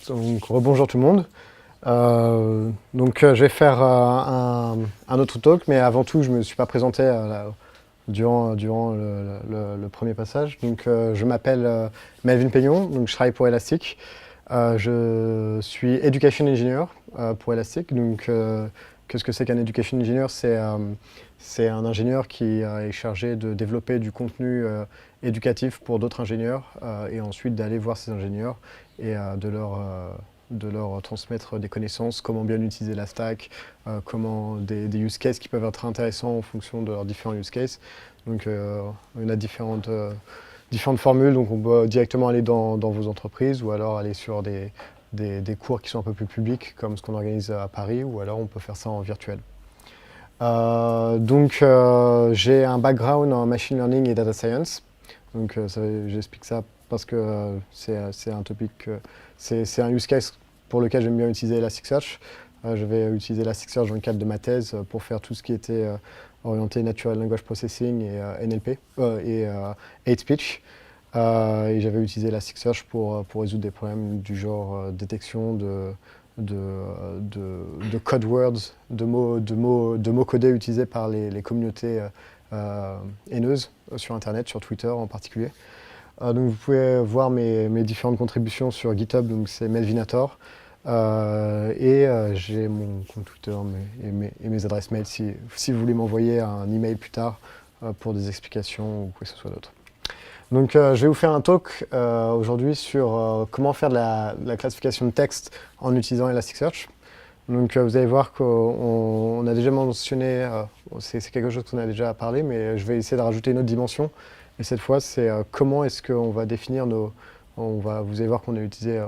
Donc, rebonjour tout le monde. Je vais faire un autre talk, mais avant tout, je ne me suis pas présenté durant le premier passage. Je m'appelle Melvin Peignon, donc je travaille pour Elastic. Je suis Education Engineer pour Elastic. Qu'est-ce que c'est qu'un Education Engineer? C'est un ingénieur qui est chargé de développer du contenu éducatif pour d'autres ingénieurs et ensuite d'aller voir ces ingénieurs et de leur transmettre des connaissances, comment bien utiliser la stack, comment des use cases qui peuvent être intéressants en fonction de leurs différents use cases. On a différentes formules, donc on peut directement aller dans vos entreprises ou alors aller sur des cours qui sont un peu plus publics, comme ce qu'on organise à Paris, ou alors on peut faire ça en virtuel. J'ai un background en machine learning et data science. J'explique ça parce que c'est un topic, c'est un use case pour lequel j'aime bien utiliser Elasticsearch. Je vais utiliser Elasticsearch dans le cadre de ma thèse pour faire tout ce qui était orienté Natural Language Processing et NLP et Hate Speech. Et j'avais utilisé Elasticsearch pour résoudre des problèmes du genre détection de code words, de mots codés utilisés par les communautés haineuses sur Internet, sur Twitter en particulier. Vous pouvez voir mes différentes contributions sur GitHub, donc c'est Melvinator. J'ai mon compte Twitter et mes adresses mail si vous voulez m'envoyer un email plus tard pour des explications ou quoi que ce soit d'autre. Je vais vous faire un talk aujourd'hui sur comment faire de la classification de texte en utilisant Elasticsearch. Vous allez voir qu'on a déjà mentionné, c'est quelque chose qu'on a déjà parlé, mais je vais essayer de rajouter une autre dimension. Et cette fois, c'est comment est-ce qu'on va définir vous allez voir qu'on a utilisé,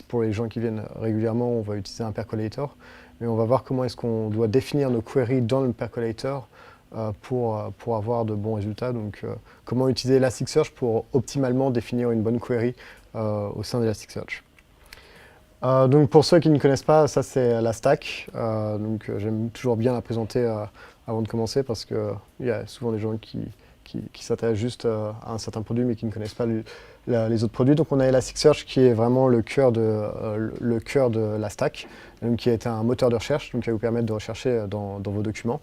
pour les gens qui viennent régulièrement, on va utiliser un percolator. Mais on va voir comment est-ce qu'on doit définir nos queries dans le percolator pour avoir de bons résultats. Comment utiliser Elasticsearch pour optimalement définir une bonne query au sein d'Elasticsearch. Pour ceux qui ne connaissent pas, ça c'est la stack. J'aime toujours bien la présenter avant de commencer parce qu'il y a souvent des gens qui s'intéressent juste à un certain produit mais qui ne connaissent pas les autres produits. Donc on a Elasticsearch qui est vraiment le cœur de la stack, qui est un moteur de recherche, qui va vous permettre de rechercher dans vos documents.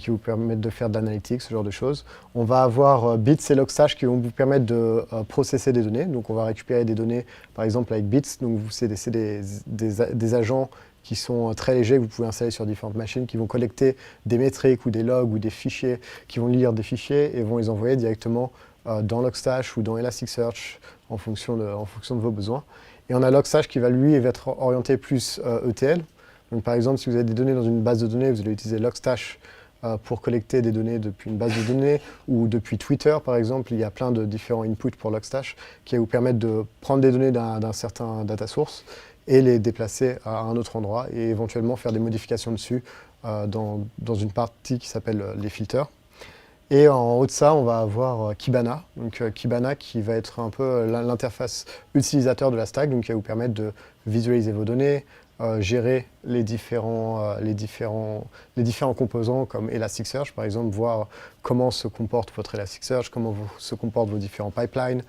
Qui vous permettent de faire de l'analytique, ce genre de choses. On va avoir Bits et Logstash qui vont vous permettre de processer des données. Donc on va récupérer des données, par exemple avec Bits. C'est des agents qui sont très légers, que vous pouvez installer sur différentes machines, qui vont collecter des métriques ou des logs ou des fichiers, qui vont lire des fichiers et vont les envoyer directement dans Logstash ou dans Elasticsearch en fonction de vos besoins. Et on a Logstash qui va être orienté plus ETL. Par exemple, si vous avez des données dans une base de données, vous allez utiliser Logstash pour collecter des données depuis une base de données ou depuis Twitter, par exemple. Il y a plein de différents inputs pour Logstash qui va vous permettre de prendre des données d'un certain data source et les déplacer à un autre endroit et éventuellement faire des modifications dessus dans une partie qui s'appelle les filters. Et en haut de ça, on va avoir Kibana. Kibana qui va être un peu l'interface utilisateur de la stack, qui va vous permettre de visualiser vos données, gérer les différents composants comme Elasticsearch, par exemple, voir comment se comporte votre Elasticsearch, comment se comportent vos différents pipelines,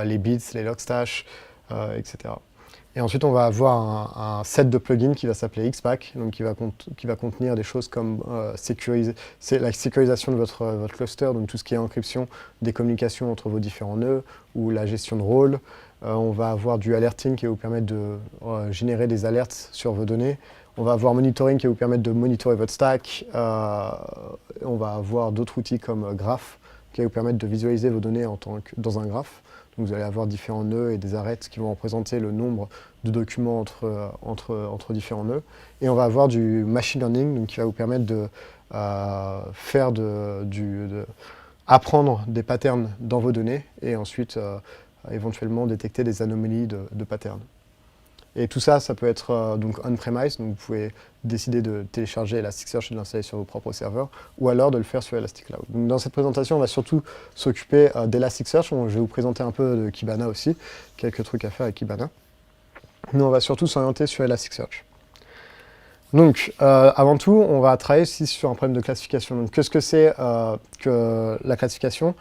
les bits, les Logstash, etc. Et ensuite, on va avoir un set de plugins qui va s'appeler Xpack, qui va contenir des choses comme la sécurisation de votre cluster, donc tout ce qui est encryption des communications entre vos différents nœuds, ou la gestion de rôles. On va avoir du alerting qui va vous permettre de générer des alertes sur vos données. On va avoir monitoring qui va vous permettre de monitorer votre stack. On va avoir d'autres outils comme Graph qui va vous permettre de visualiser vos données dans un graphe. Donc vous allez avoir différents nœuds et des arêtes qui vont représenter le nombre de documents entre différents nœuds. Et on va avoir du machine learning qui va vous permettre de apprendre des patterns dans vos données et ensuite éventuellement détecter des anomalies de patterns. Et tout ça, ça peut être on-premise, donc vous pouvez décider de télécharger Elasticsearch et de l'installer sur vos propres serveurs, ou alors de le faire sur Elastic Cloud. Donc dans cette présentation, on va surtout s'occuper d'Elasticsearch. Je vais vous présenter un peu de Kibana aussi, quelques trucs à faire avec Kibana. Nous, on va surtout s'orienter sur Elasticsearch. Avant tout, on va travailler ici sur un problème de classification. Donc, qu'est-ce que c'est que la classification?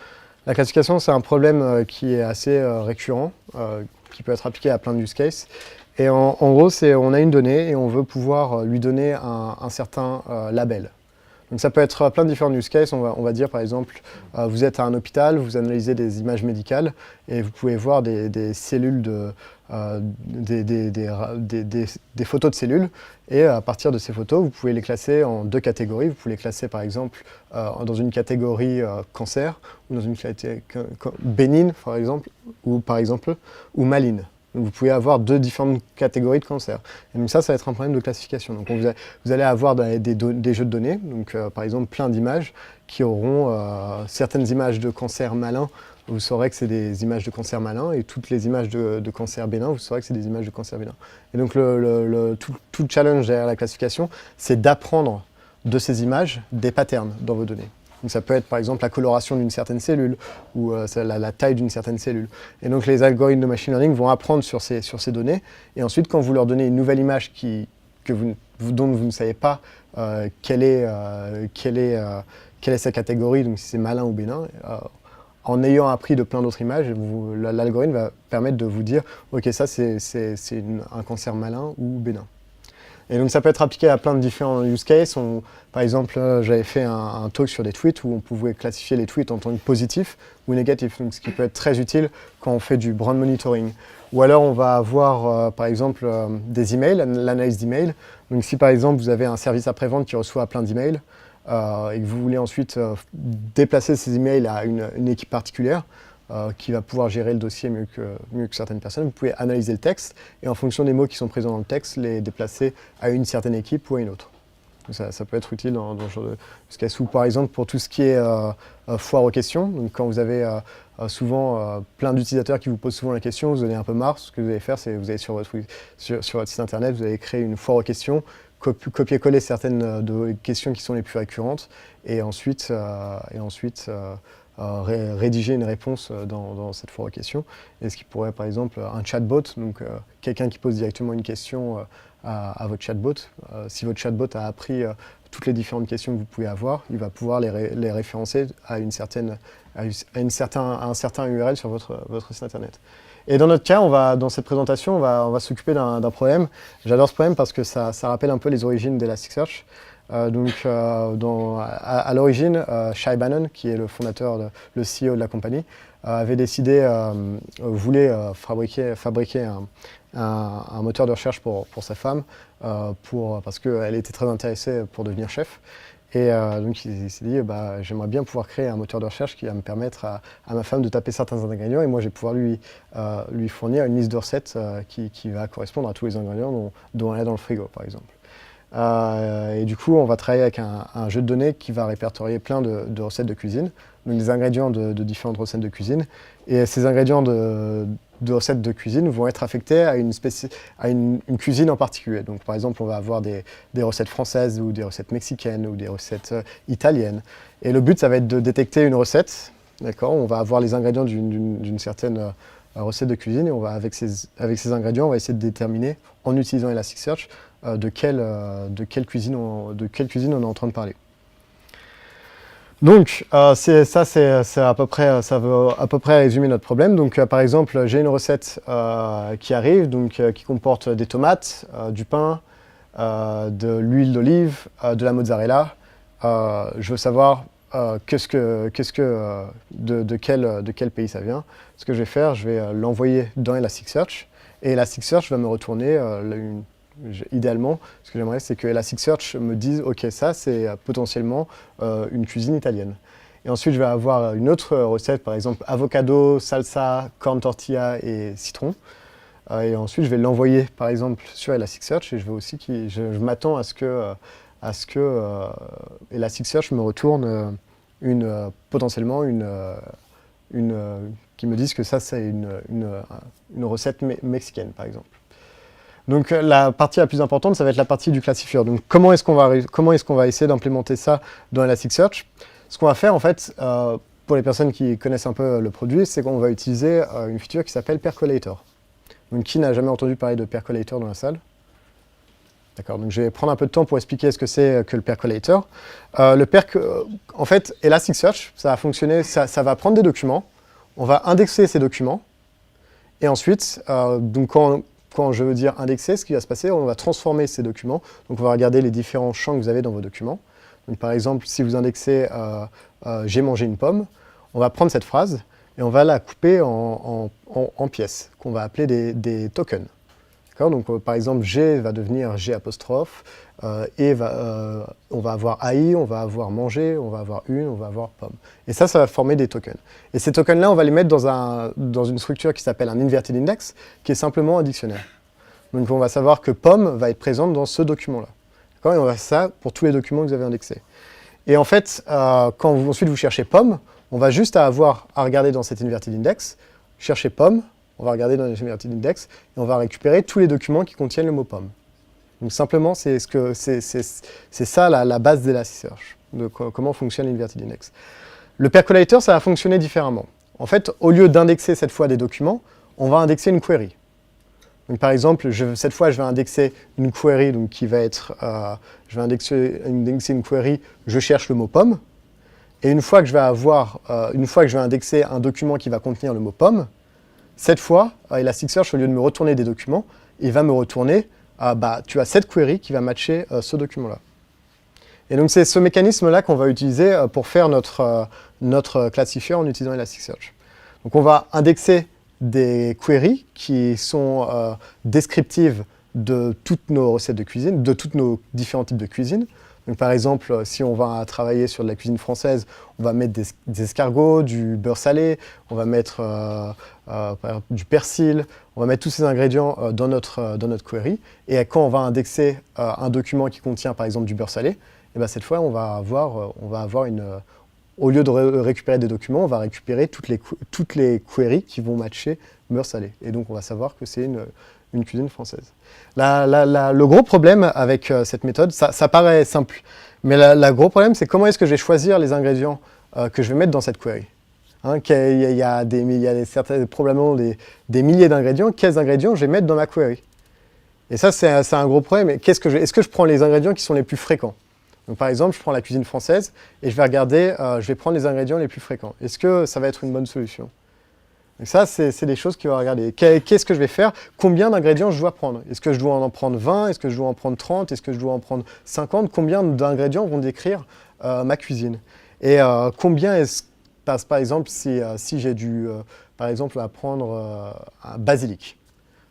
La classification, c'est un problème qui est assez récurrent, qui peut être appliqué à plein de use cases. Et en gros, on a une donnée et on veut pouvoir lui donner un certain label. Donc ça peut être plein de différents use cases. On va dire par exemple, vous êtes à un hôpital, vous analysez des images médicales et vous pouvez voir des cellules, des photos de cellules. Et à partir de ces photos, vous pouvez les classer en 2 catégories. Vous pouvez les classer par exemple dans une catégorie cancer ou dans une catégorie bénigne par exemple, ou maligne. Donc vous pouvez avoir 2 différentes catégories de cancer. Et donc ça va être un problème de classification. Donc vous allez avoir des jeux de données, donc par exemple plein d'images qui auront certaines images de cancer malin. Vous saurez que c'est des images de cancer malin, et toutes les images de cancer bénin, vous saurez que c'est des images de cancer bénin. Et donc tout le challenge derrière la classification, c'est d'apprendre de ces images des patterns dans vos données. Donc ça peut être par exemple la coloration d'une certaine cellule ou la taille d'une certaine cellule. Et donc les algorithmes de machine learning vont apprendre sur ces données, et ensuite quand vous leur donnez une nouvelle image dont vous ne savez pas quelle est sa catégorie, donc si c'est malin ou bénin, en ayant appris de plein d'autres images, l'algorithme va permettre de vous dire « Ok, ça c'est un cancer malin ou bénin ». Et donc ça peut être appliqué à plein de différents use cases. Par exemple, j'avais fait un talk sur des tweets où on pouvait classifier les tweets en tant que positifs ou négatifs, donc ce qui peut être très utile quand on fait du brand monitoring. Ou alors on va avoir par exemple des emails, l'analyse d'emails. Donc si par exemple vous avez un service après-vente qui reçoit plein d'emails et que vous voulez ensuite déplacer ces emails à une équipe particulière, qui va pouvoir gérer le dossier mieux que certaines personnes. Vous pouvez analyser le texte et en fonction des mots qui sont présents dans le texte, les déplacer à une certaine équipe ou à une autre. Donc ça peut être utile dans ce genre de use case. Ou par exemple pour tout ce qui est foire aux questions. Donc quand vous avez souvent plein d'utilisateurs qui vous posent souvent la question, vous en avez un peu marre, ce que vous allez faire, c'est vous allez sur votre site internet, vous allez créer une foire aux questions, copier-coller certaines de questions qui sont les plus récurrentes, et ensuite rédiger une réponse dans cette foire aux questions. Et ce qui pourrait, par exemple, un chatbot, donc quelqu'un qui pose directement une question à votre chatbot. Si votre chatbot a appris toutes les différentes questions que vous pouvez avoir, il va pouvoir les référencer à un certain URL sur votre site internet. Et dans notre cas, dans cette présentation, on va s'occuper d'un problème. J'adore ce problème parce que ça rappelle un peu les origines d'Elasticsearch. À l'origine, Shai Bannon, qui est le fondateur, le CEO de la compagnie, avait décidé, voulait fabriquer un moteur de recherche pour sa femme, parce qu'elle était très intéressée pour devenir chef. Et donc il s'est dit, j'aimerais bien pouvoir créer un moteur de recherche qui va me permettre à ma femme de taper certains ingrédients, et moi je vais pouvoir lui fournir une liste de recettes qui va correspondre à tous les ingrédients dont elle a dans le frigo, par exemple. Et du coup, on va travailler avec un jeu de données qui va répertorier plein de recettes de cuisine, donc des ingrédients de différentes recettes de cuisine. Et ces ingrédients de recettes de cuisine vont être affectés à une cuisine en particulier. Donc par exemple, on va avoir des recettes françaises ou des recettes mexicaines ou des recettes italiennes. Et le but, ça va être de détecter une recette. D'accord ? On va avoir les ingrédients d'une certaine recette de cuisine, et avec ces ingrédients, on va essayer de déterminer, en utilisant Elasticsearch, de quelle cuisine on est en train de parler. Donc, ça veut à peu près résumer notre problème. Donc, par exemple, j'ai une recette qui arrive, qui comporte des tomates, du pain, de l'huile d'olive, de la mozzarella. Je veux savoir de quel pays ça vient. Ce que je vais faire, je vais l'envoyer dans Elasticsearch, et Elasticsearch va me retourner idéalement, ce que j'aimerais, c'est que Elasticsearch me dise « Ok, ça, c'est potentiellement une cuisine italienne ». Et ensuite, je vais avoir une autre recette, par exemple avocado, salsa, corn tortilla et citron. Et ensuite, je vais l'envoyer, par exemple, sur Elasticsearch, et je m'attends à ce que Elasticsearch me retourne potentiellement qui me dise que ça, c'est une recette mexicaine, par exemple. Donc la partie la plus importante, ça va être la partie du classifieur. Donc comment est-ce qu'on va essayer d'implémenter ça dans Elasticsearch? Ce qu'on va faire en fait, pour les personnes qui connaissent un peu le produit, c'est qu'on va utiliser une feature qui s'appelle Percolator. Donc qui n'a jamais entendu parler de Percolator dans la salle? D'accord, donc je vais prendre un peu de temps pour expliquer ce que c'est que le Percolator. En fait, Elasticsearch, ça va fonctionner, ça va prendre des documents, on va indexer ces documents, et ensuite, quand quand je veux dire indexer, ce qui va se passer, on va transformer ces documents. Donc on va regarder les différents champs que vous avez dans vos documents. Donc par exemple, si vous indexez j'ai mangé une pomme, on va prendre cette phrase et on va la couper en pièces, qu'on va appeler des tokens. Donc par exemple, G va devenir G apostrophe, et on va avoir AI, on va avoir manger, on va avoir une, on va avoir pomme. Et ça va former des tokens. Et ces tokens-là, on va les mettre dans une structure qui s'appelle un inverted index, qui est simplement un dictionnaire. Donc on va savoir que pomme va être présente dans ce document-là. Et on va faire ça pour tous les documents que vous avez indexés. Et en fait, quand ensuite vous cherchez pomme, on va juste avoir à regarder dans cet inverted index, chercher pomme, on va regarder dans les inverted index, et on va récupérer tous les documents qui contiennent le mot pomme. Donc simplement, c'est ça la base d'Elasticsearch, de comment fonctionne l'inverted index. Le percolator, ça va fonctionner différemment. En fait, au lieu d'indexer cette fois des documents, on va indexer une query. Donc par exemple, cette fois, je vais indexer une query donc, qui va être, je vais indexer une query, je cherche le mot pomme, et une fois que je vais indexer un document qui va contenir le mot pomme, cette fois, Elasticsearch, au lieu de me retourner des documents, il va me retourner, tu as cette query qui va matcher ce document-là. Et donc c'est ce mécanisme-là qu'on va utiliser pour faire notre classifier en utilisant Elasticsearch. Donc on va indexer des queries qui sont descriptives de toutes nos recettes de cuisine, de tous nos différents types de cuisine. Donc, par exemple, si on va travailler sur de la cuisine française, on va mettre des escargots, du beurre salé, on va mettre par exemple, du persil, on va mettre tous ces ingrédients dans notre query. Et quand on va indexer un document qui contient par exemple du beurre salé, et cette fois on va avoir au lieu de récupérer des documents, on va récupérer toutes les queries qui vont matcher beurre salé. Et donc on va savoir que c'est une cuisine française. Le gros problème avec cette méthode, ça paraît simple, mais le gros problème, c'est comment est-ce que je vais choisir les ingrédients que je vais mettre dans cette query. Il y a probablement des milliers d'ingrédients. Quels ingrédients je vais mettre dans ma query? Et ça, c'est un gros problème. Est-ce que je prends les ingrédients qui sont les plus fréquents? Donc, par exemple, je prends la cuisine française et je vais regarder, je vais prendre les ingrédients les plus fréquents. Est-ce que ça va être une bonne solution? Donc ça, c'est des choses qu'il va regarder. Qu'est-ce que je vais faire? Combien d'ingrédients je dois prendre? Est-ce que je dois en prendre 20? Est-ce que je dois en prendre 30? Est-ce que je dois en prendre 50? Combien d'ingrédients vont décrire ma cuisine? Et combien est-ce, par exemple, si j'ai par exemple, à prendre un basilic.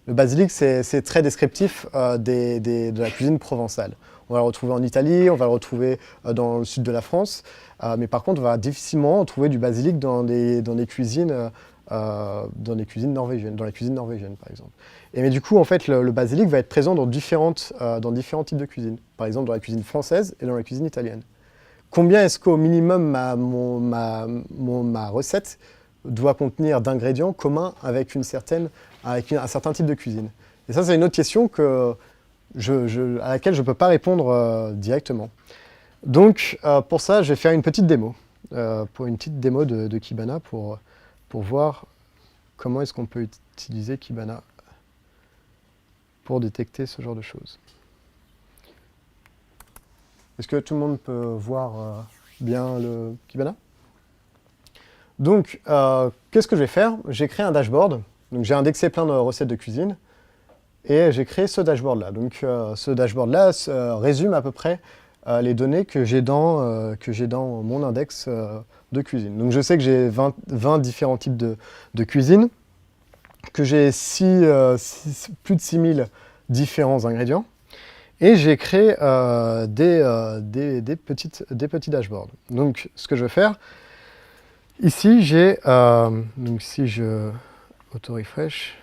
Le basilic, c'est très descriptif de la cuisine provençale. On va le retrouver en Italie, on va le retrouver dans le sud de la France, mais par contre, on va difficilement trouver du basilic dans les cuisines norvégiennes, dans la cuisine norvégienne par exemple. Mais du coup, en fait, le basilic va être présent dans différents types de cuisine. Par exemple, dans la cuisine française et dans la cuisine italienne. Combien est-ce qu'au minimum ma recette doit contenir d'ingrédients communs avec un certain type de cuisine? Et ça, c'est une autre question à laquelle je ne peux pas répondre directement. Donc, pour ça, je vais faire une petite démo. Une petite démo de Kibana pour voir comment est-ce qu'on peut utiliser Kibana pour détecter ce genre de choses. Est-ce que tout le monde peut voir bien le Kibana? Donc, qu'est-ce que je vais faire? J'ai créé un dashboard. Donc, j'ai indexé plein de recettes de cuisine. Et j'ai créé ce dashboard-là. Donc, ce dashboard-là résume à peu près les données que j'ai dans mon index de cuisine. Donc, je sais que j'ai 20 différents types de cuisine, que j'ai plus de 6000 différents ingrédients. Et j'ai créé des petits dashboards. Donc, ce que je vais faire, ici, donc si je auto-refresh,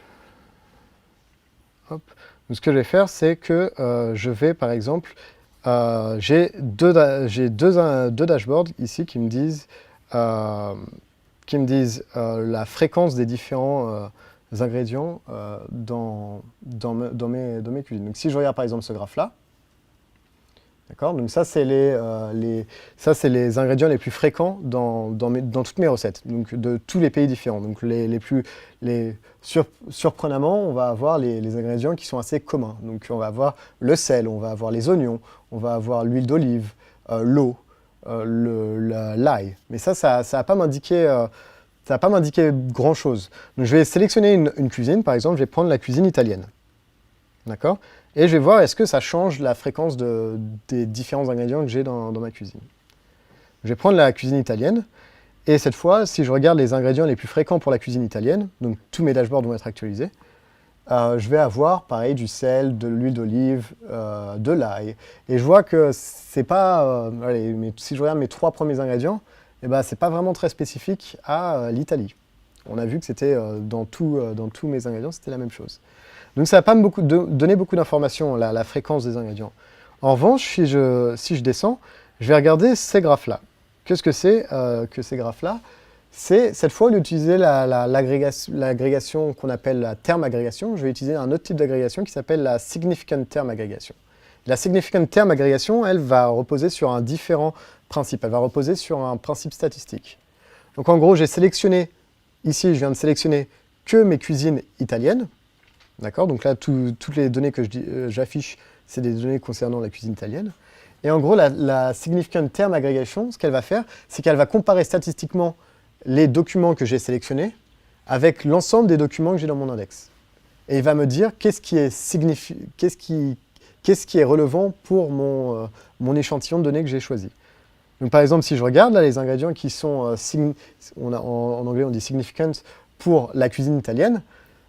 hop. Donc, ce que je vais faire, c'est que je vais, par exemple, j'ai deux dashboards ici qui me disent la fréquence des différents ingrédients dans mes cuisines. Donc, si je regarde par exemple ce graphe-là, d'accord, donc ça c'est les ingrédients les plus fréquents dans toutes mes recettes, donc de tous les pays différents. Donc surprenamment, on va avoir les ingrédients qui sont assez communs. Donc on va avoir le sel, on va avoir les oignons, on va avoir l'huile d'olive, l'eau, l'ail. Mais ça va pas m'indiquer grand chose. Donc je vais sélectionner une cuisine, par exemple, je vais prendre la cuisine italienne. D'accord? Et je vais voir est-ce que ça change la fréquence des différents ingrédients que j'ai dans ma cuisine. Je vais prendre la cuisine italienne, et cette fois, si je regarde les ingrédients les plus fréquents pour la cuisine italienne, donc tous mes dashboards vont être actualisés, je vais avoir, pareil, du sel, de l'huile d'olive, de l'ail. Et je vois que c'est pas... si je regarde mes 3 premiers ingrédients, eh ben, c'est pas vraiment très spécifique à l'Italie. On a vu que c'était dans tous mes ingrédients, c'était la même chose. Donc ça ne va pas donner beaucoup d'informations, la fréquence des ingrédients. En revanche, si je descends, je vais regarder ces graphes-là. Qu'est-ce que c'est que ces graphes-là? C'est cette fois, au lieu d'utiliser l'agrégation qu'on appelle la terme agrégation, je vais utiliser un autre type d'agrégation qui s'appelle la significant term agrégation. La significant term agrégation, elle va reposer sur un différent principe. Elle va reposer sur un principe statistique. Donc en gros, j'ai sélectionné, ici je viens de sélectionner que mes cuisines italiennes. D'accord? Donc là, toutes les données que j'affiche, c'est des données concernant la cuisine italienne. Et en gros, la significant term aggregation, ce qu'elle va faire, c'est qu'elle va comparer statistiquement les documents que j'ai sélectionnés avec l'ensemble des documents que j'ai dans mon index. Et il va me dire qu'est-ce qui est relevant pour mon échantillon de données que j'ai choisi. Donc par exemple, si je regarde là, les ingrédients qui sont, en anglais on dit significant, pour la cuisine italienne,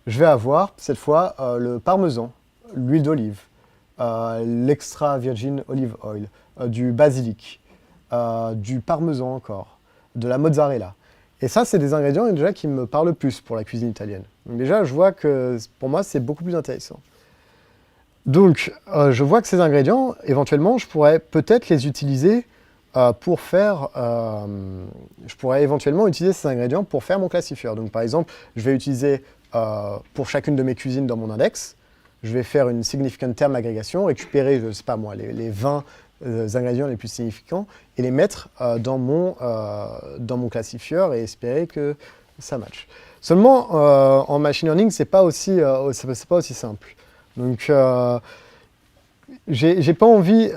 je vais avoir cette fois le parmesan, l'huile d'olive, l'extra virgin olive oil, du basilic, du parmesan encore, de la mozzarella. Et ça, c'est des ingrédients déjà qui me parlent plus pour la cuisine italienne. Donc déjà, je vois que pour moi, c'est beaucoup plus intéressant. Donc, je vois que ces ingrédients, éventuellement, je pourrais peut-être les utiliser pour faire... je pourrais éventuellement utiliser ces ingrédients pour faire mon classifieur. Donc, par exemple, je vais utiliser pour chacune de mes cuisines dans mon index, je vais faire une significant term agrégation, récupérer, je ne sais pas moi, les 20 ingrédients les plus significants et les mettre dans mon classifieur et espérer que ça matche. Seulement, en machine learning, c'est pas aussi simple. Donc, j'ai pas envie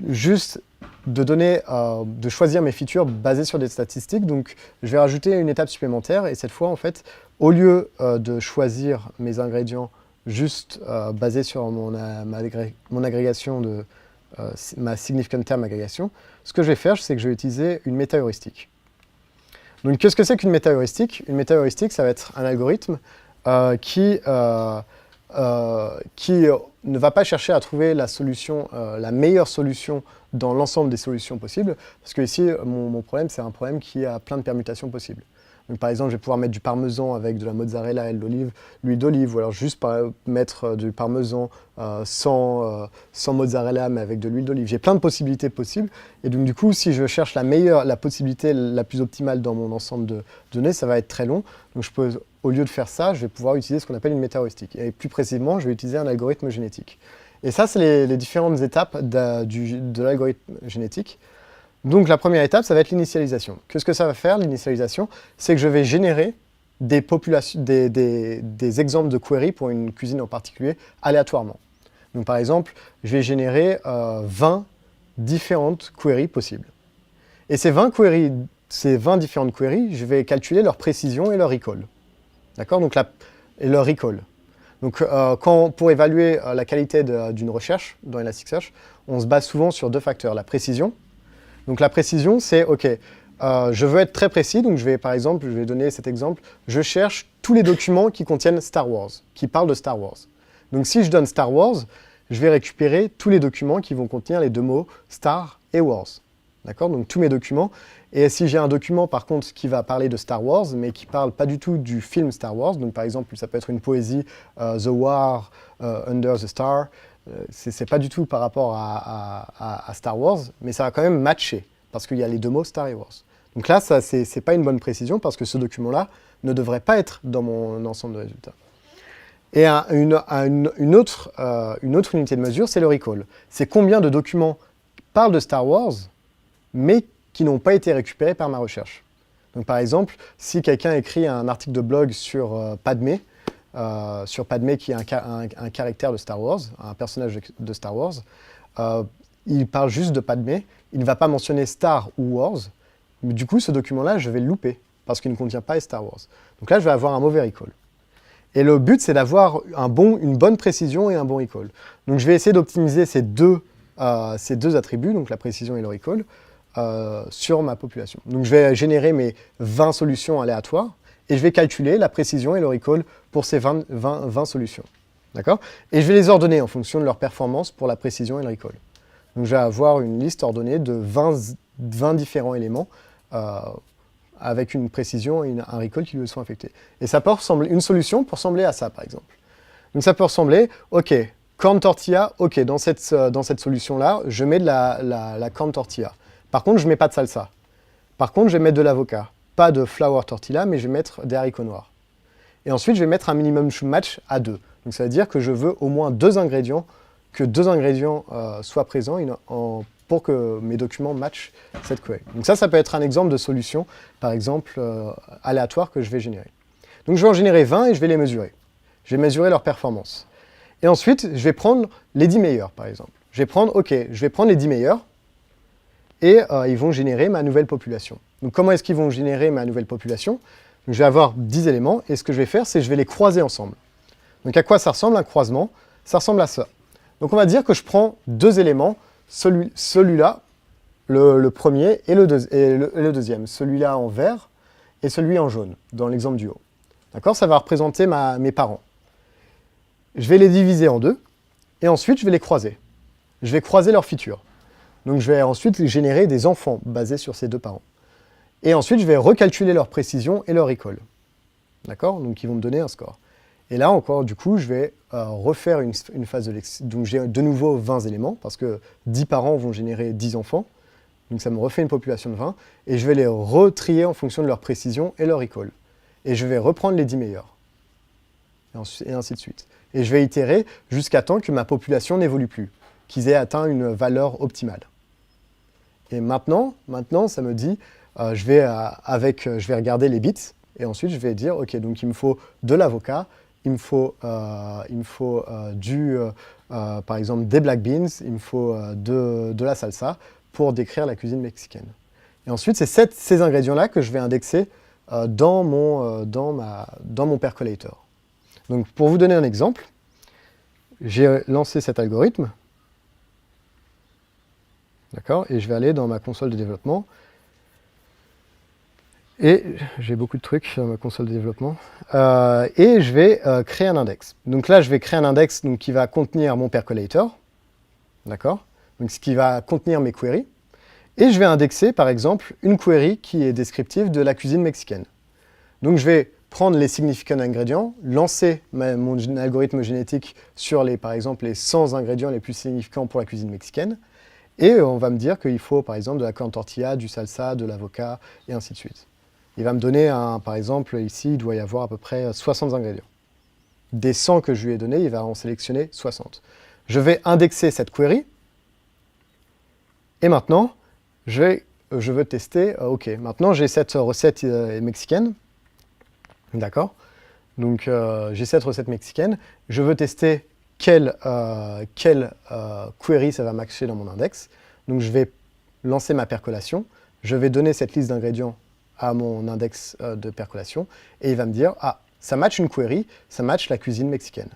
juste de choisir mes features basées sur des statistiques. Donc, je vais rajouter une étape supplémentaire et cette fois, en fait, au lieu de choisir mes ingrédients juste basés sur mon agrégation de ma significant term agrégation, ce que je vais faire, c'est que je vais utiliser une méta-heuristique. Donc, qu'est-ce que c'est qu'une méta-heuristique? Une méta-heuristique, ça va être un algorithme qui ne va pas chercher à trouver la meilleure solution dans l'ensemble des solutions possibles, parce que ici, mon problème, c'est un problème qui a plein de permutations possibles. Donc, par exemple, je vais pouvoir mettre du parmesan avec de la mozzarella et de l'huile d'olive, ou alors juste mettre du parmesan sans mozzarella, mais avec de l'huile d'olive. J'ai plein de possibilités possibles, et donc du coup, si je cherche la possibilité la plus optimale dans mon ensemble de données, ça va être très long. Donc, au lieu de faire ça, je vais pouvoir utiliser ce qu'on appelle une méta-heuristique. Et plus précisément, je vais utiliser un algorithme génétique. Et ça, c'est les différentes étapes de l'algorithme génétique. Donc la première étape, ça va être l'initialisation. Qu'est-ce que ça va faire, l'initialisation? C'est que je vais générer des exemples de queries pour une cuisine en particulier aléatoirement. Donc par exemple, je vais générer 20 différentes queries possibles. Et ces 20 différentes queries, je vais calculer leur précision et leur recall. D'accord? Et leur recall. Donc pour évaluer la qualité d'une recherche dans Elasticsearch, on se base souvent sur 2 facteurs. La précision. Donc la précision, c'est, OK, je veux être très précis, donc je vais donner cet exemple, je cherche tous les documents qui contiennent Star Wars, qui parlent de Star Wars. Donc si je donne Star Wars, je vais récupérer tous les documents qui vont contenir les 2 mots Star et Wars. D'accord? Donc tous mes documents. Et si j'ai un document, par contre, qui va parler de Star Wars, mais qui ne parle pas du tout du film Star Wars, donc par exemple, ça peut être une poésie, The War Under the Star, c'est pas du tout par rapport à Star Wars, mais ça va quand même matcher, parce qu'il y a les 2 mots Star et Wars. Donc là, c'est pas une bonne précision, parce que ce document-là ne devrait pas être dans mon ensemble de résultats. Et une autre unité de mesure, c'est le recall. C'est combien de documents parlent de Star Wars, mais qui n'ont pas été récupérés par ma recherche. Donc par exemple, si quelqu'un écrit un article de blog sur Padmé qui est un caractère de Star Wars, un personnage de Star Wars, il parle juste de Padmé, il ne va pas mentionner Star ou Wars, mais du coup ce document-là, je vais le louper, parce qu'il ne contient pas Star Wars. Donc là, je vais avoir un mauvais recall. Et le but, c'est d'avoir une bonne précision et un bon recall. Donc je vais essayer d'optimiser ces deux attributs, donc la précision et le recall, sur ma population. Donc je vais générer mes 20 solutions aléatoires et je vais calculer la précision et le recall pour ces 20 solutions. D'accord? Et je vais les ordonner en fonction de leur performance pour la précision et le recall. Donc je vais avoir une liste ordonnée de 20 différents éléments avec une précision et un recall qui lui sont affectés. Et ça peut ressembler, une solution peut ressembler à ça, par exemple. Donc ça peut ressembler, ok, corn tortilla, ok, dans cette solution-là, je mets de la corn tortilla. Par contre, je ne mets pas de salsa. Par contre, je vais mettre de l'avocat. Pas de flour tortilla, mais je vais mettre des haricots noirs. Et ensuite, je vais mettre un minimum match à 2. Donc ça veut dire que je veux au moins que deux ingrédients soient présents pour que mes documents matchent cette query. Donc ça peut être un exemple de solution, par exemple, aléatoire que je vais générer. Donc je vais en générer 20 et je vais les mesurer. Je vais mesurer leur performance. Et ensuite, je vais prendre les 10 meilleurs, par exemple. Je vais prendre les 10 meilleurs et ils vont générer ma nouvelle population. Donc comment est-ce qu'ils vont générer ma nouvelle population? Donc, je vais avoir 10 éléments et ce que je vais faire, c'est que je vais les croiser ensemble. Donc à quoi ça ressemble un croisement? Ça ressemble à ça. Donc on va dire que je prends deux éléments, celui-là, le premier et le deuxième, celui-là en vert et celui en jaune, dans l'exemple du haut. D'accord? Ça va représenter mes parents. Je vais les diviser en deux et ensuite je vais les croiser. Je vais croiser leurs features. Donc je vais ensuite générer des enfants basés sur ces deux parents. Et ensuite je vais recalculer leur précision et leur recall. D'accord? Donc ils vont me donner un score. Et là encore, du coup, je vais refaire une phase de lexique. Donc j'ai de nouveau 20 éléments, parce que 10 parents vont générer 10 enfants. Donc ça me refait une population de 20. Et je vais les retrier en fonction de leur précision et leur recall. Et je vais reprendre les 10 meilleurs. Et ainsi de suite. Et je vais itérer jusqu'à temps que ma population n'évolue plus, qu'ils aient atteint une valeur optimale. Et maintenant ça me dit, je vais regarder les bits, et ensuite je vais dire, ok, donc il me faut de l'avocat, il me faut par exemple des black beans, il me faut de la salsa pour décrire la cuisine mexicaine. Et ensuite, c'est ces ingrédients-là que je vais indexer dans mon percolator. Donc pour vous donner un exemple, j'ai lancé cet algorithme, d'accord, et je vais aller dans ma console de développement. Et j'ai beaucoup de trucs dans ma console de développement. Et je vais créer un index. Donc là, je vais créer un index qui va contenir mon percolator. D'accord? Donc ce qui va contenir mes queries. Et je vais indexer, par exemple, une query qui est descriptive de la cuisine mexicaine. Donc je vais prendre les significant ingrédients, lancer mon algorithme génétique sur par exemple, les 100 ingrédients les plus significants pour la cuisine mexicaine. Et on va me dire qu'il faut, par exemple, de la corn tortilla, du salsa, de l'avocat, et ainsi de suite. Il va me donner, par exemple, ici, il doit y avoir à peu près 60 ingrédients. Des 100 que je lui ai donnés, il va en sélectionner 60. Je vais indexer cette query. Et maintenant, je veux tester, ok, maintenant j'ai cette recette mexicaine. D'accord? Donc j'ai cette recette mexicaine. Je veux tester quelle query ça va matcher dans mon index. Donc je vais lancer ma percolation. Je vais donner cette liste d'ingrédients à mon index de percolation et il va me dire, ah, ça match une query, ça match la cuisine mexicaine.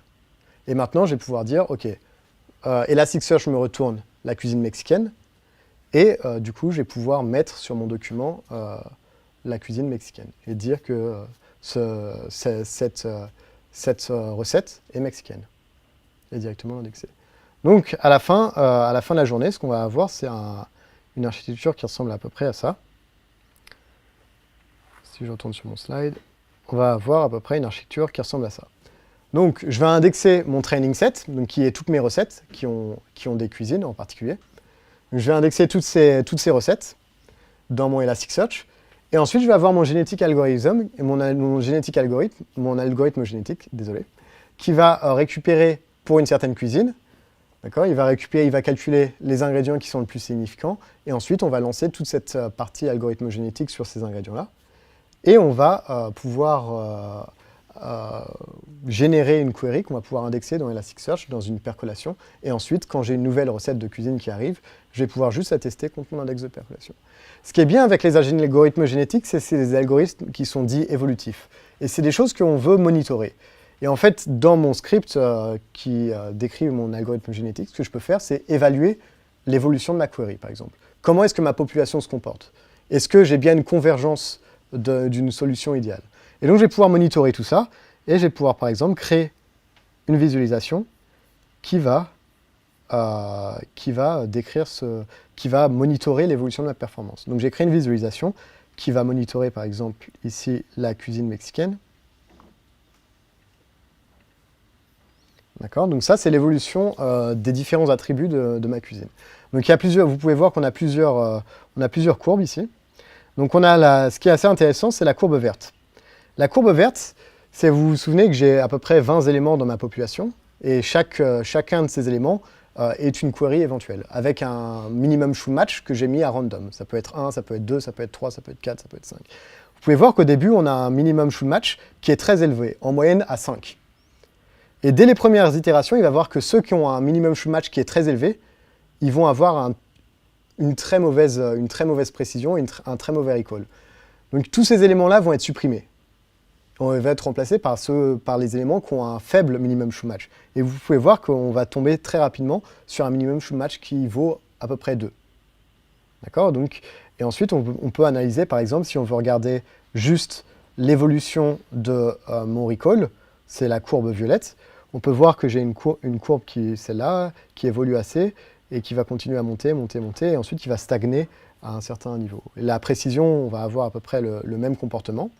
Et maintenant, je vais pouvoir dire, ok, Elasticsearch me retourne la cuisine mexicaine et du coup, je vais pouvoir mettre sur mon document la cuisine mexicaine et dire que cette recette est mexicaine et directement indexée. Donc, à la fin de la journée, ce qu'on va avoir, c'est une architecture qui ressemble à peu près à ça. Si je retourne sur mon slide, on va avoir à peu près une architecture qui ressemble à ça. Donc, je vais indexer mon training set, donc qui est toutes mes recettes qui ont des cuisines en particulier. Donc, je vais indexer toutes ces recettes dans mon Elasticsearch. Et ensuite, je vais avoir mon genetic algorithm, mon algorithme génétique, désolé, qui va récupérer pour une certaine cuisine. D'accord, il va calculer les ingrédients qui sont le plus significants. Et ensuite, on va lancer toute cette partie algorithme génétique sur ces ingrédients-là. Et on va pouvoir générer une query qu'on va pouvoir indexer dans Elasticsearch, dans une percolation. Et ensuite, quand j'ai une nouvelle recette de cuisine qui arrive, je vais pouvoir juste la tester contre mon index de percolation. Ce qui est bien avec les algorithmes génétiques, c'est des algorithmes qui sont dits évolutifs. Et c'est des choses qu'on veut monitorer. Et en fait, dans mon script qui décrit mon algorithme génétique, ce que je peux faire, c'est évaluer l'évolution de ma query, par exemple. Comment est-ce que ma population se comporte? Est-ce que j'ai bien une convergence d'une solution idéale? Et donc, je vais pouvoir monitorer tout ça, et je vais pouvoir, par exemple, créer une visualisation qui va monitorer l'évolution de ma performance. Donc, j'ai créé une visualisation qui va monitorer, par exemple, ici, la cuisine mexicaine. D'accord? Donc ça, c'est l'évolution des différents attributs de ma cuisine. Donc il y a plusieurs, vous pouvez voir qu'on a plusieurs courbes ici. Donc on a ce qui est assez intéressant, c'est la courbe verte. La courbe verte, c'est, vous vous souvenez que j'ai à peu près 20 éléments dans ma population, et chacun de ces éléments est une query éventuelle, avec un minimum should match que j'ai mis à random. Ça peut être 1, ça peut être 2, ça peut être 3, ça peut être 4, ça peut être 5. Vous pouvez voir qu'au début, on a un minimum should match qui est très élevé, en moyenne à 5. Et dès les premières itérations, il va voir que ceux qui ont un minimum should match qui est très élevé, ils vont avoir une très mauvaise précision et un très mauvais recall. Donc tous ces éléments-là vont être supprimés. On va être remplacés par les éléments qui ont un faible minimum should match. Et vous pouvez voir qu'on va tomber très rapidement sur un minimum should match qui vaut à peu près 2. D'accord? Et ensuite, on peut analyser, par exemple, si on veut regarder juste l'évolution de mon recall, c'est la courbe violette. On peut voir que j'ai une courbe qui est celle-là, qui évolue assez, et qui va continuer à monter, monter, monter, et ensuite qui va stagner à un certain niveau. Et la précision, on va avoir à peu près le même comportement,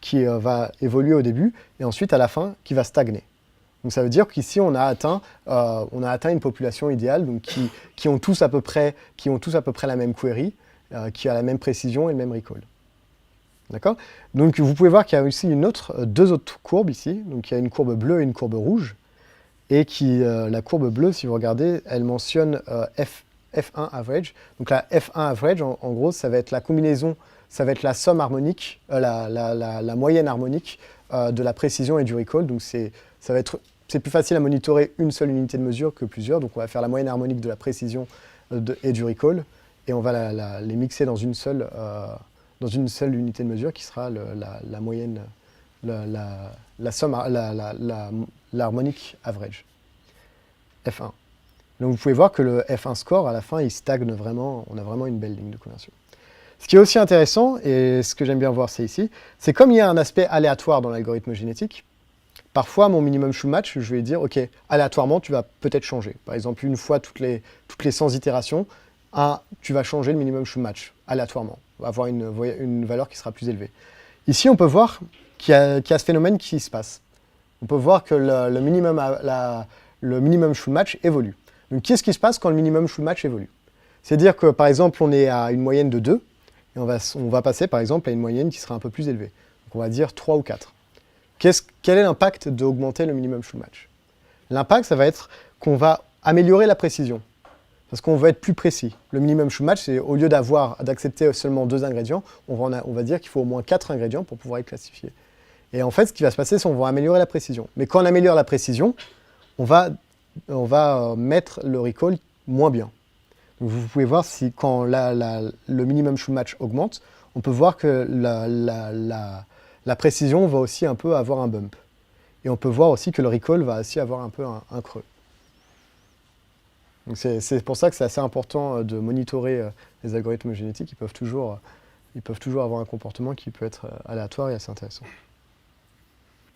qui va évoluer au début, et ensuite à la fin, qui va stagner. Donc ça veut dire qu'ici, on a atteint une population idéale, donc qui ont tous à peu près la même query, qui a la même précision et le même recall. D'accord? Donc vous pouvez voir qu'il y a aussi deux autres courbes ici. Donc il y a une courbe bleue et une courbe rouge. Et la courbe bleue, si vous regardez, elle mentionne F1 average. Donc la F1 average, en gros, ça va être la combinaison, ça va être la somme harmonique, la moyenne harmonique de la précision et du recall. Donc c'est plus facile à monitorer une seule unité de mesure que plusieurs. Donc on va faire la moyenne harmonique de la précision et du recall. Et on va les mixer dans une seule unité de mesure qui sera la moyenne, la somme, l'harmonique average, F1. Donc vous pouvez voir que le F1 score, à la fin, il stagne vraiment, on a vraiment une belle ligne de conversion. Ce qui est aussi intéressant, et ce que j'aime bien voir, c'est ici, c'est comme il y a un aspect aléatoire dans l'algorithme génétique, parfois mon minimum should match, je vais dire, ok, aléatoirement, tu vas peut-être changer. Par exemple, une fois toutes les 100 itérations, tu vas changer le minimum should match, aléatoirement. On va avoir une valeur qui sera plus élevée. Ici, on peut voir qu'il y a ce phénomène qui se passe. On peut voir que le minimum should match évolue. Donc, qu'est-ce qui se passe quand le minimum should match évolue? C'est-à-dire que, par exemple, on est à une moyenne de 2, et on va passer, par exemple, à une moyenne qui sera un peu plus élevée. Donc, on va dire 3 ou 4. Quel est l'impact d'augmenter le minimum should match? L'impact, ça va être qu'on va améliorer la précision. Parce qu'on veut être plus précis. Le minimum should match, c'est au lieu d'accepter seulement 2 ingrédients, on va dire qu'il faut au moins 4 ingrédients pour pouvoir être classifié. Et en fait, ce qui va se passer, c'est qu'on va améliorer la précision. Mais quand on améliore la précision, on va mettre le recall moins bien. Donc vous pouvez voir si quand le minimum should match augmente, on peut voir que la précision va aussi un peu avoir un bump. Et on peut voir aussi que le recall va aussi avoir un peu un creux. C'est pour ça que c'est assez important de monitorer les algorithmes génétiques. Ils peuvent toujours avoir un comportement qui peut être aléatoire et assez intéressant.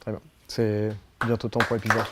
Très bien. C'est bientôt temps pour l'épisode.